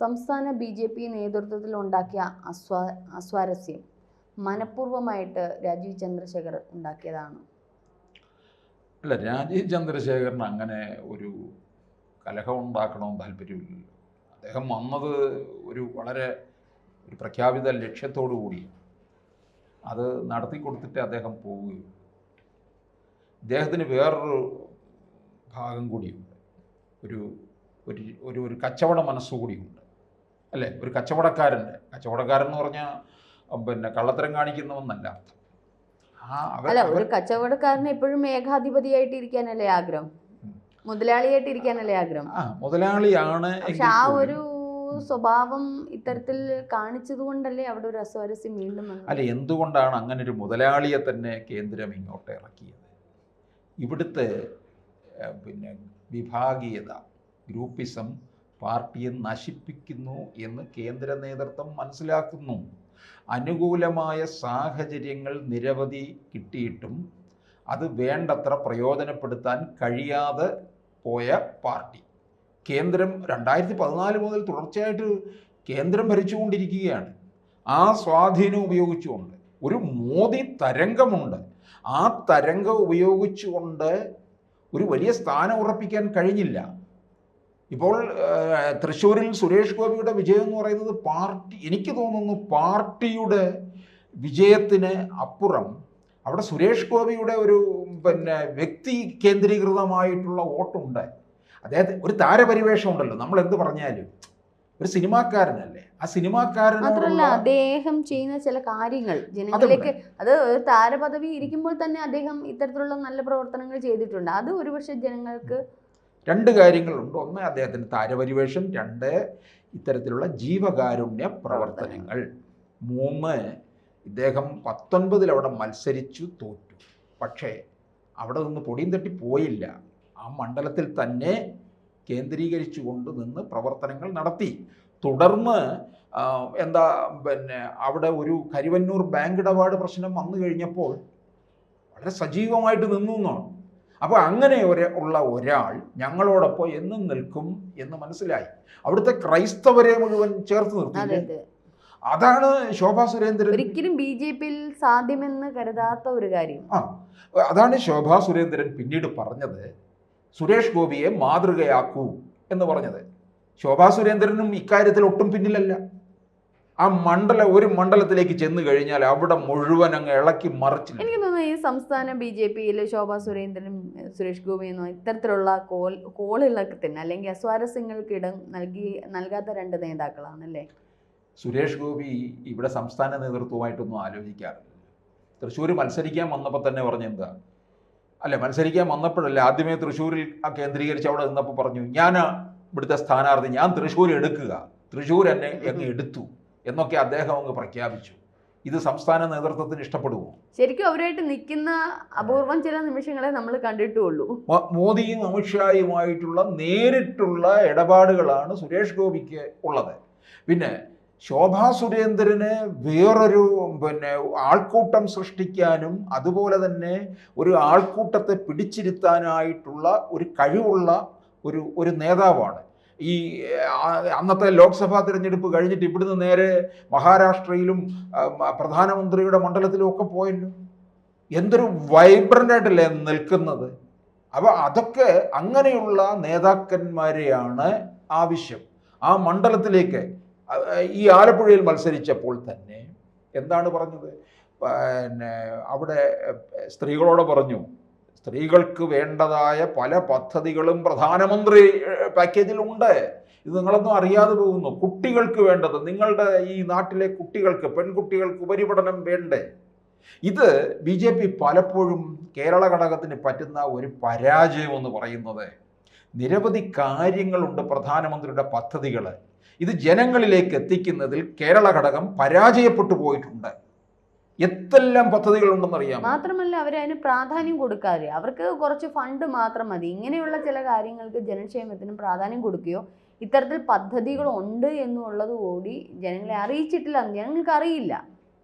സംസ്ഥാന ബി.ജെ.പി. നേതൃത്വത്തിലുണ്ടാക്കിയ അസ്വാരസ്യം മനഃപൂർവ്വമായിട്ട് രാജീവ് ചന്ദ്രശേഖർ ഉണ്ടാക്കിയതാണ്. അല്ല, രാജീവ് ചന്ദ്രശേഖരന് അങ്ങനെ ഒരു കലഹം ഉണ്ടാക്കണമെന്ന് താല്പര്യമില്ലല്ലോ. അദ്ദേഹം വന്നത് വളരെ പ്രഖ്യാപിത ലക്ഷ്യത്തോടു കൂടി അത് നടത്തി കൊടുത്തിട്ട് അദ്ദേഹം പോവുകയുള്ളൂ. ഇദ്ദേഹത്തിന് വേറൊരു ഭാഗം കൂടിയുണ്ട്, ഒരു ഒരു ഒരു കച്ചവട മനസ്സുകൂടിയുണ്ട് അല്ലേ. ഒരു കച്ചവടക്കാരൻ എന്ന് പറഞ്ഞാൽ കള്ളത്തരം കാണിക്കുന്നവന്നല്ല അർത്ഥം. അല്ല, ഒരു കച്ചവടക്കാരന് എപ്പോഴും ഏകാധിപതിയായിട്ട് ഇരിക്കാനല്ലേ ആഗ്രഹം, മുതലാളിയായിട്ട് ഇരിക്കാനല്ലേ ആഗ്രഹം. മുതലാളിയാണ്. പക്ഷെ ആ ഒരു സ്വഭാവം ഇത്തരത്തിൽ കാണിച്ചത് കൊണ്ടല്ലേ അവിടെ ഒരു അസ്വാരസ്യം വീണ്ടും. അല്ല, എന്തുകൊണ്ടാണ് അങ്ങനെ ഒരു മുതലാളിയെ തന്നെ കേന്ദ്രം ഇങ്ങോട്ട് ഇറക്കിയത്? ഇവിടുത്തെ വിഭാഗീയത, ഗ്രൂപ്പിസം പാർട്ടിയെ നശിപ്പിക്കുന്നു എന്ന് കേന്ദ്ര നേതൃത്വം മനസ്സിലാക്കുന്നു. അനുകൂലമായ സാഹചര്യങ്ങൾ നിരവധി കിട്ടിയിട്ടും അത് വേണ്ടത്ര പ്രയോജനപ്പെടുത്താൻ കഴിയാതെ പോയ പാർട്ടി. കേന്ദ്രം 2014 മുതൽ തുടർച്ചയായിട്ട് കേന്ദ്രം ഭരിച്ചുകൊണ്ടിരിക്കുകയാണ്. ആ സ്വാധീനം ഉപയോഗിച്ചുകൊണ്ട് ഒരു മോദി തരംഗമുണ്ട്. ആ തരംഗം ഉപയോഗിച്ചുകൊണ്ട് ഒരു വലിയ സ്ഥാനം ഉറപ്പിക്കാൻ കഴിഞ്ഞില്ല. ഇപ്പോൾ തൃശ്ശൂരിൽ സുരേഷ് ഗോപിയുടെ വിജയം എന്ന് പറയുന്നത് എനിക്ക് തോന്നുന്നു പാർട്ടിയുടെ വിജയത്തിന് അപ്പുറം അവിടെ സുരേഷ് ഗോപിയുടെ ഒരു വ്യക്തി കേന്ദ്രീകൃതമായിട്ടുള്ള വോട്ടുണ്ട്. അദ്ദേഹത്തെ ഒരു താരപരിവേഷം ഉണ്ടല്ലോ, നമ്മൾ എന്ത് പറഞ്ഞാലും ഒരു സിനിമാക്കാരനല്ലേ. ആ സിനിമാക്കാരൻ മാത്രമല്ല, അദ്ദേഹം ചെയ്യുന്ന ചില കാര്യങ്ങൾ ജനങ്ങളിലേക്ക്, അത് ഒരു താരപദവി ഇരിക്കുമ്പോൾ തന്നെ അദ്ദേഹം ഇത്തരത്തിലുള്ള നല്ല പ്രവർത്തനങ്ങൾ ചെയ്തിട്ടുണ്ട്. അത് ഒരുപക്ഷെ ജനങ്ങൾക്ക് രണ്ട് കാര്യങ്ങളുണ്ട്. ഒന്ന്, അദ്ദേഹത്തിന് താരപരിവേഷം. രണ്ട്, ഇത്തരത്തിലുള്ള ജീവകാരുണ്യ പ്രവർത്തനങ്ങൾ. മൂന്ന്, ഇദ്ദേഹം 19 അവിടെ മത്സരിച്ചു, തോറ്റു. പക്ഷേ അവിടെ നിന്ന് പൊടിയും തട്ടി പോയില്ല. ആ മണ്ഡലത്തിൽ തന്നെ കേന്ദ്രീകരിച്ചു കൊണ്ട് നിന്ന് പ്രവർത്തനങ്ങൾ നടത്തി. തുടർന്ന് അവിടെ ഒരു കരുവന്നൂർ ബാങ്ക് ഇടപാട് പ്രശ്നം വന്നു കഴിഞ്ഞപ്പോൾ വളരെ സജീവമായിട്ട് നിന്നു എന്നാണ്. അപ്പോൾ അങ്ങനെ ഉള്ള ഒരാൾ ഞങ്ങളോടൊപ്പം എന്നും നിൽക്കും എന്ന് മനസ്സിലായി. അവിടുത്തെ ക്രൈസ്തവരെ മുഴുവൻ ചേർത്ത് നിർത്തി. അതാണ് ശോഭാ സുരേന്ദ്രൻ ഒരിക്കലും ബി.ജെ.പിയിൽ സാധ്യമെന്ന് കരുതാത്ത ഒരു കാര്യം. അതാണ് ശോഭാ സുരേന്ദ്രൻ പിന്നീട് പറഞ്ഞത്, സുരേഷ് ഗോപിയെ മാതൃകയാക്കൂ എന്ന് പറഞ്ഞത്. ശോഭാ സുരേന്ദ്രനും ഇക്കാര്യത്തിൽ ഒട്ടും പിന്നിലല്ല. ആ ഒരു മണ്ഡലത്തിലേക്ക് ചെന്ന് കഴിഞ്ഞാൽ അവിടെ മുഴുവൻ അങ്ങ് ഇളക്കി മറിച്ചില്ല. എനിക്ക് തോന്നുന്നു ഈ സംസ്ഥാന ബി.ജെ.പിയിൽ ശോഭാ സുരേന്ദ്രനും സുരേഷ് ഗോപിയെന്നോ ഇത്തരത്തിലുള്ള കോളുകളൊക്കെ തന്നെ അല്ലെങ്കിൽ അസ്വാരസ്യങ്ങൾക്ക് ഇടം നൽകാത്ത രണ്ട് നേതാക്കളാണല്ലേ. സുരേഷ് ഗോപി ഇവിടെ സംസ്ഥാന നേതൃത്വമായിട്ടൊന്നും ആലോചിക്കാറില്ല. തൃശ്ശൂർ മത്സരിക്കാൻ വന്നപ്പോൾ തന്നെ പറഞ്ഞെന്താ, മത്സരിക്കാൻ വന്നപ്പോഴല്ലേ ആദ്യമേ തൃശ്ശൂരിൽ കേന്ദ്രീകരിച്ച് അവിടെ നിന്നപ്പോൾ പറഞ്ഞു, ഞാൻ ഇവിടുത്തെ സ്ഥാനാർത്ഥി, ഞാൻ തൃശ്ശൂർ എടുക്കുക, തൃശ്ശൂർ എന്നെ അങ്ങ് എടുത്തു എന്നൊക്കെ അദ്ദേഹം അങ്ങ് പ്രഖ്യാപിച്ചു. ഇത് സംസ്ഥാന നേതൃത്വത്തിന് ഇഷ്ടപ്പെടുമോ? ശരിക്കും അവരായിട്ട് നിൽക്കുന്ന അപൂർവം ചില നിമിഷങ്ങളെ നമ്മൾ കണ്ടിട്ടുള്ളൂ. മോദിയും അമിത്ഷായുമായിട്ടുള്ള നേരിട്ടുള്ള ഇടപാടുകളാണ് സുരേഷ് ഗോപിക്ക് ഉള്ളത്. പിന്നെ ശോഭാ സുരേന്ദ്രന് വേറൊരു ആൾക്കൂട്ടം സൃഷ്ടിക്കാനും അതുപോലെ തന്നെ ഒരു ആൾക്കൂട്ടത്തെ പിടിച്ചിരുത്താനായിട്ടുള്ള ഒരു കഴിവുള്ള ഒരു നേതാവാണ്. ഈ അന്നത്തെ ലോക്സഭാ തിരഞ്ഞെടുപ്പ് കഴിഞ്ഞിട്ട് ഇവിടുന്ന് നേരെ മഹാരാഷ്ട്രയിലും പ്രധാനമന്ത്രിയുടെ മണ്ഡലത്തിലും ഒക്കെ പോയല്ലോ. എന്തൊരു വൈബ്രൻ്റ് ആയിട്ടല്ലേ നിൽക്കുന്നത്. അപ്പോൾ അതൊക്കെ അങ്ങനെയുള്ള നേതാക്കന്മാരെയാണ് ആവശ്യം. ആ മണ്ഡലത്തിലേക്ക് ഈ ആലപ്പുഴയിൽ മത്സരിച്ചപ്പോൾ തന്നെ എന്താണ് പറഞ്ഞത്, അവിടെ സ്ത്രീകളോട് പറഞ്ഞു, സ്ത്രീകൾക്ക് വേണ്ടതായ പല പദ്ധതികളും പ്രധാനമന്ത്രി പാക്കേജിലുണ്ട്, ഇത് നിങ്ങളൊന്നും അറിയാതെ പോകുന്നു. കുട്ടികൾക്ക് വേണ്ടത്, നിങ്ങളുടെ ഈ നാട്ടിലെ കുട്ടികൾക്ക്, പെൺകുട്ടികൾക്ക് ഉപരിപഠനം വേണ്ടേ? ഇത് ബി.ജെ.പി. പലപ്പോഴും കേരള ഘടകത്തിന് പറ്റുന്ന ഒരു പരാജയം എന്ന് പറയുന്നത്, നിരവധി കാര്യങ്ങളുണ്ട് പ്രധാനമന്ത്രിയുടെ പദ്ധതികൾ, ഇത് ജനങ്ങളിലേക്ക് എത്തിക്കുന്നതിൽ കേരള ഘടകം പരാജയപ്പെട്ടു പോയിട്ടുണ്ട്. എത്തെല്ലാം പദ്ധതികളുണ്ടെന്നറിയാം. മാത്രമല്ല, അവരതിന് പ്രാധാന്യം കൊടുക്കാതെ, അവർക്ക് കുറച്ച് ഫണ്ട് മാത്രം മതി. ഇങ്ങനെയുള്ള ചില കാര്യങ്ങൾക്ക് ജനക്ഷേമത്തിനും പ്രാധാന്യം കൊടുക്കുകയോ ഇത്തരത്തിൽ പദ്ധതികളുണ്ട് എന്നുള്ളത് കൂടി ജനങ്ങളെ അറിയിച്ചിട്ടില്ല. ജനങ്ങൾക്ക് അറിയില്ല.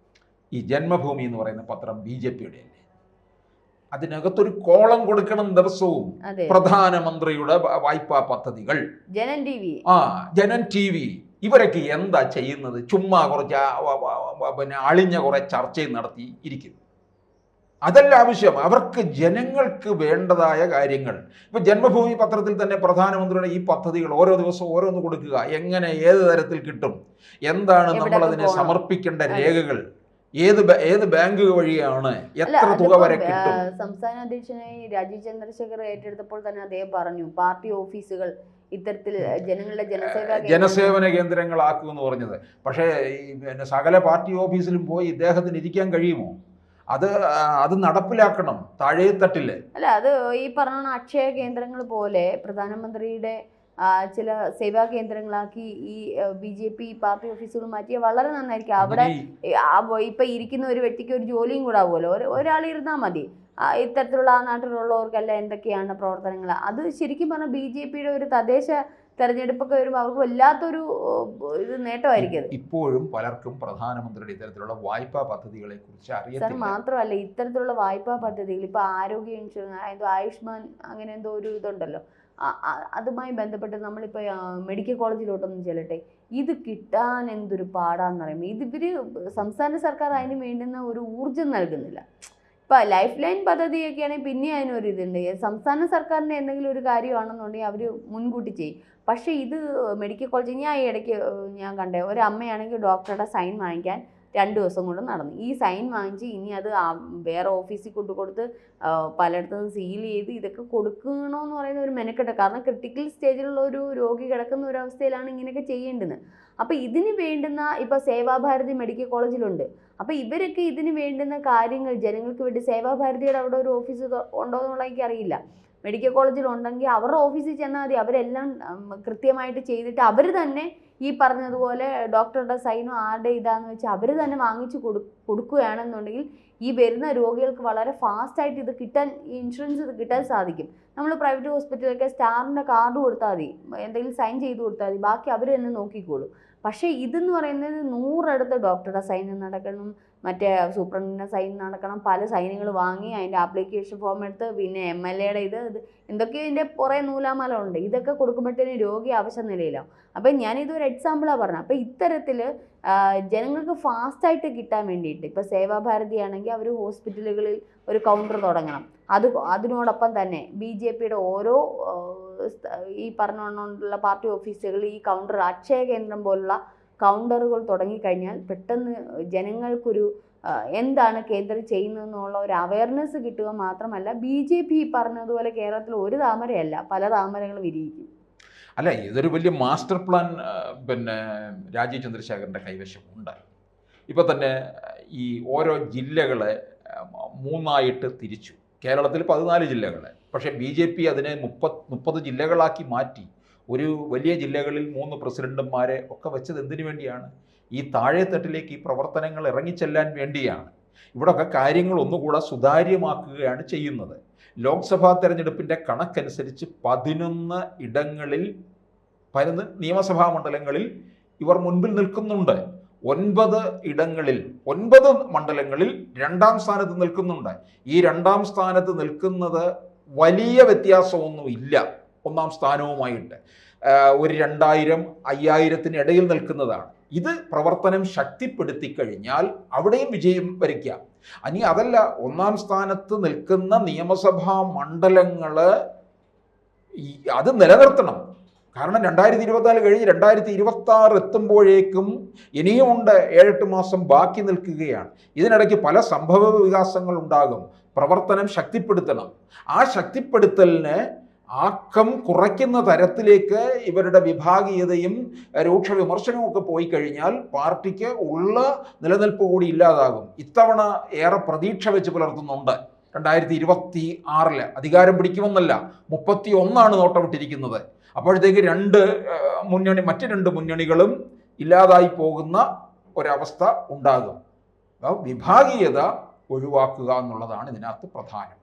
ഈ ജന്മഭൂമി എന്ന് പറയുന്ന പത്രം ബി.ജെ.പിയുടെ അല്ലേ, അതിനകത്തൊരു കോളം കൊടുക്കണം ദിവസവും. പ്രധാനമന്ത്രിയുടെ വായ്പാ പദ്ധതികൾ, ജനൻ ടി വി ഇവരൊക്കെ എന്താ ചെയ്യുന്നത്? ചുമ്മാ കുറച്ച് പിന്നെ അളിഞ്ഞ കുറേ ചർച്ചയും നടത്തി ഇരിക്കും. അതല്ല ആവശ്യം. അവർക്ക് ജനങ്ങൾക്ക് വേണ്ടതായ കാര്യങ്ങൾ. ഇപ്പം ജന്മഭൂമി പത്രത്തിൽ തന്നെ പ്രധാനമന്ത്രിയുടെ ഈ പദ്ധതികൾ ഓരോ ദിവസവും ഓരോന്ന് കൊടുക്കുക, എങ്ങനെ ഏത് തരത്തിൽ കിട്ടും, എന്താണ് നമ്മളതിനെ സമർപ്പിക്കേണ്ട രേഖകൾ, ഏത് ബാങ്ക് വഴിയാണ്, എത്ര തുക വരെ കിട്ടും. സംസ്ഥാന അധ്യക്ഷനായി രാജീവ് ചന്ദ്രശേഖർ ഏറ്റെടുത്തപ്പോൾ തന്നെ അദ്ദേഹം പറഞ്ഞു പാർട്ടി ഓഫീസുകൾ ഇത്തരത്തിൽ ജനങ്ങളുടെ ജനസേവന കേന്ദ്രങ്ങളാക്കുമെന്ന് പറഞ്ഞത്. പക്ഷേ ഈ പിന്നെ സകല പാർട്ടി ഓഫീസിലും പോയി ഇദ്ദേഹത്തിന് ഇരിക്കാൻ കഴിയുമോ? അത് നടപ്പിലാക്കണം താഴെത്തട്ടില്. അല്ല, അത് ഈ പറഞ്ഞ അക്ഷയ കേന്ദ്രങ്ങൾ പോലെ പ്രധാനമന്ത്രിയുടെ ചില സേവാ കേന്ദ്രങ്ങളാക്കി ഈ BJP പാർട്ടി ഓഫീസുകൾ മാറ്റിയാൽ വളരെ നന്നായിരിക്കും. അവിടെ ഇപ്പൊ ഇരിക്കുന്ന ഒരു വ്യക്തിക്ക് ഒരു ജോലിയും കൂടെ ആവുമല്ലോ. ഒരാൾ ഇരുന്നാൽ മതി. ഇത്തരത്തിലുള്ള ആ നാട്ടിലുള്ളവർക്കെല്ലാം എന്തൊക്കെയാണ് പ്രവർത്തനങ്ങൾ. അത് ശരിക്കും പറഞ്ഞാൽ BJPയുടെ ഒരു തദ്ദേശ തെരഞ്ഞെടുപ്പൊക്കെ വരുമ്പോൾ അവർക്ക് വല്ലാത്തൊരു ഇത് നേട്ടമായിരിക്കും. ഇപ്പോഴും പലർക്കും പ്രധാനമന്ത്രിയുടെ ഇത്തരത്തിലുള്ള വായ്പാ പദ്ധതികളെ കുറിച്ച് അറിയത്തില്ല. മാത്രമല്ല ഇത്തരത്തിലുള്ള വായ്പാ പദ്ധതികൾ ഇപ്പൊ ആരോഗ്യ ഇൻഷുറൻസ്, എന്തോ ആയുഷ്മാൻ അങ്ങനെ എന്തോ ഒരു ഇതുണ്ടല്ലോ, അതുമായി ബന്ധപ്പെട്ട് നമ്മളിപ്പോൾ മെഡിക്കൽ കോളേജിലോട്ടൊന്നും ചെല്ലട്ടെ, ഇത് കിട്ടാൻ എന്തൊരു പാടാന്ന് പറയുമ്പോൾ ഇവര് സംസ്ഥാന സർക്കാർ അതിന് വേണ്ടുന്ന ഒരു ഊർജം നൽകുന്നില്ല. ഇപ്പം ലൈഫ് ലൈൻ പദ്ധതിയൊക്കെയാണെങ്കിൽ പിന്നെ അതിനൊരു ഇതുണ്ട്. സംസ്ഥാന സർക്കാരിൻ്റെ എന്തെങ്കിലും ഒരു കാര്യമാണെന്നുണ്ടെങ്കിൽ അവർ മുൻകൂട്ടി ചെയ്യും. പക്ഷേ ഇത് മെഡിക്കൽ കോളേജ് ഞാൻ ഈ ഇടയ്ക്ക് ഞാൻ കണ്ടേ, ഒരു അമ്മയാണെങ്കിൽ ഡോക്ടറുടെ സൈൻ വാങ്ങിക്കാൻ 2 ദിവസം കൊണ്ട് നടന്നു. ഈ സൈൻ വാങ്ങിച്ച് ഇനി അത് വേറെ ഓഫീസിൽ കൊടുത്ത് പലയിടത്തും സീൽ ചെയ്ത് ഇതൊക്കെ കൊടുക്കണമെന്ന് പറയുന്ന ഒരു മെനക്കെട്ട്. കാരണം ക്രിട്ടിക്കൽ സ്റ്റേജിലുള്ള ഒരു രോഗി കിടക്കുന്ന ഒരു അവസ്ഥയിലാണ് ഇങ്ങനെയൊക്കെ ചെയ്യേണ്ടത്. അപ്പോൾ ഇതിന് വേണ്ടുന്ന ഇപ്പോൾ സേവാഭാരതി മെഡിക്കൽ കോളേജിലുണ്ട്. അപ്പോൾ ഇവരൊക്കെ ഇതിന് വേണ്ടുന്ന കാര്യങ്ങൾ ജനങ്ങൾക്ക് വേണ്ടി, സേവാഭാരതിയുടെ അവിടെ ഒരു ഓഫീസ് ഉണ്ടോ എന്നുള്ള എനിക്കറിയില്ല. മെഡിക്കൽ കോളേജിലുണ്ടെങ്കിൽ അവരുടെ ഓഫീസിൽ ചെന്നാൽ മതി. അവരെല്ലാം കൃത്യമായിട്ട് ചെയ്തിട്ട് അവർ തന്നെ ഈ പറഞ്ഞതുപോലെ ഡോക്ടറുടെ സൈനോ ആരുടെ ഇതാന്ന് വെച്ചാൽ അവർ തന്നെ വാങ്ങിച്ച് കൊടുക്കുകയാണെന്നുണ്ടെങ്കിൽ ഈ വരുന്ന രോഗികൾക്ക് വളരെ ഫാസ്റ്റായിട്ട് ഇത് കിട്ടാൻ, ഈ ഇൻഷുറൻസ് ഇത് കിട്ടാൻ സാധിക്കും. നമ്മൾ പ്രൈവറ്റ് ഹോസ്പിറ്റലൊക്കെ സ്റ്റാറിൻ്റെ കാർഡ് കൊടുത്താൽ മതി, എന്തെങ്കിലും സൈൻ ചെയ്ത് കൊടുത്താൽ മതി, ബാക്കി അവർ തന്നെ നോക്കിക്കോളും. പക്ഷേ ഇതെന്ന് പറയുന്നത് 100 അടുത്ത് ഡോക്ടറുടെ സൈൻ നടക്കണം, മറ്റേ സൂപ്രണ്ടിൻ്റെ സൈൻ നടക്കണം, പല സൈനുകൾ വാങ്ങി അതിൻ്റെ ആപ്ലിക്കേഷൻ ഫോം എടുത്ത്, പിന്നെ MLAയുടെ ഇത് എന്തൊക്കെയോ ഇതിൻ്റെ കുറേ നൂലാമല ഉണ്ട്. ഇതൊക്കെ കൊടുക്കുമ്പോഴത്തേനും രോഗി അവശ നിലയിലാവും. അപ്പം ഞാനിതൊരു എക്സാമ്പിളാണ് പറഞ്ഞത്. അപ്പോൾ ഇത്തരത്തിൽ ജനങ്ങൾക്ക് ഫാസ്റ്റായിട്ട് കിട്ടാൻ വേണ്ടിയിട്ട് ഇപ്പോൾ സേവാഭാരതി ആണെങ്കിൽ അവർ ഹോസ്പിറ്റലുകളിൽ ഒരു കൗണ്ടർ തുടങ്ങണം. അതിനോടൊപ്പം തന്നെ BJPയുടെ ഓരോ ഈ പറഞ്ഞുകൊണ്ടുള്ള പാർട്ടി ഓഫീസുകളിൽ ഈ കൗണ്ടർ, അക്ഷയ കേന്ദ്രം പോലുള്ള കൗണ്ടറുകൾ തുടങ്ങിക്കഴിഞ്ഞാൽ പെട്ടെന്ന് ജനങ്ങൾക്കൊരു എന്താണ് കേന്ദ്രം ചെയ്യുന്നതെന്നുള്ള ഒരു അവയർനെസ് കിട്ടുക മാത്രമല്ല, BJP പറഞ്ഞതുപോലെ കേരളത്തിൽ ഒരു താമരയല്ല പല താമരകൾ വിരിയിക്കും. അല്ല, ഇതൊരു വലിയ മാസ്റ്റർ പ്ലാൻ പിന്നെ രാജീവ് ചന്ദ്രശേഖരൻ്റെ കൈവശമുണ്ട്. ഇപ്പോൾ തന്നെ ഈ ഓരോ ജില്ലകളെ 3ആയിട്ട് തിരിച്ചു. കേരളത്തിൽ 14 ജില്ലകളെ, പക്ഷേ BJP അതിനെ 30 ജില്ലകളാക്കി മാറ്റി. ഒരു വലിയ ജില്ലകളിൽ 3 പ്രസിഡന്റുമാരെ ഒക്കെ വെച്ചത് എന്തിനു വേണ്ടിയാണ്? ഈ താഴെത്തട്ടിലേക്ക് ഈ പ്രവർത്തനങ്ങൾ ഇറങ്ങിച്ചെല്ലാൻ വേണ്ടിയാണ്. ഇവിടെയൊക്കെ കാര്യങ്ങൾ ഒന്നുകൂടെ സുതാര്യമാക്കുകയാണ് ചെയ്യുന്നത്. ലോക്സഭാ തെരഞ്ഞെടുപ്പിൻ്റെ കണക്കനുസരിച്ച് 11 ഇടങ്ങളിൽ, 11 നിയമസഭാ മണ്ഡലങ്ങളിൽ ഇവർ മുൻപിൽ നിൽക്കുന്നുണ്ട്. 9 ഇടങ്ങളിൽ, 9 മണ്ഡലങ്ങളിൽ 2ാം സ്ഥാനത്ത് നിൽക്കുന്നുണ്ട്. ഈ 2ാം സ്ഥാനത്ത് നിൽക്കുന്നത് വലിയ വ്യത്യാസമൊന്നുമില്ല 1ാം സ്ഥാനവുമായിട്ട്. ഒരു 2000, 5000 ഇടയിൽ നിൽക്കുന്നതാണ്. ഇത് പ്രവർത്തനം ശക്തിപ്പെടുത്തി കഴിഞ്ഞാൽ അവിടെയും വിജയം വരിക്കാം. ഇനി അതല്ല, 1ാം സ്ഥാനത്ത് നിൽക്കുന്ന നിയമസഭാ മണ്ഡലങ്ങൾ അത് നിലനിർത്തണം. കാരണം 2024 കഴിഞ്ഞ് 2026 എത്തുമ്പോഴേക്കും ഇനിയുമുണ്ട് 7-8 മാസം ബാക്കി നിൽക്കുകയാണ്. ഇതിനിടയ്ക്ക് പല സംഭവ വികാസങ്ങൾ ഉണ്ടാകും. പ്രവർത്തനം ശക്തിപ്പെടുത്തണം. ആ ശക്തിപ്പെടുത്തലിന് ആക്കം കുറയ്ക്കുന്ന തരത്തിലേക്ക് ഇവരുടെ വിഭാഗീയതയും രൂക്ഷ വിമർശനവും ഒക്കെ പോയി കഴിഞ്ഞാൽ പാർട്ടിക്ക് ഉള്ള നിലനിൽപ്പ് കൂടി ഇല്ലാതാകും. ഇത്തവണ ഏറെ പ്രതീക്ഷ വെച്ച് പുലർത്തുന്നുണ്ട്. 2026 അധികാരം പിടിക്കുമെന്നല്ല, 31 നോട്ടമിട്ടിരിക്കുന്നത്. അപ്പോഴത്തേക്ക് മറ്റ് 2 മുന്നണികളും ഇല്ലാതായി പോകുന്ന ഒരവസ്ഥ ഉണ്ടാകും. വിഭാഗീയത ഒഴിവാക്കുക എന്നുള്ളതാണ് ഇതിനകത്ത് പ്രധാനം.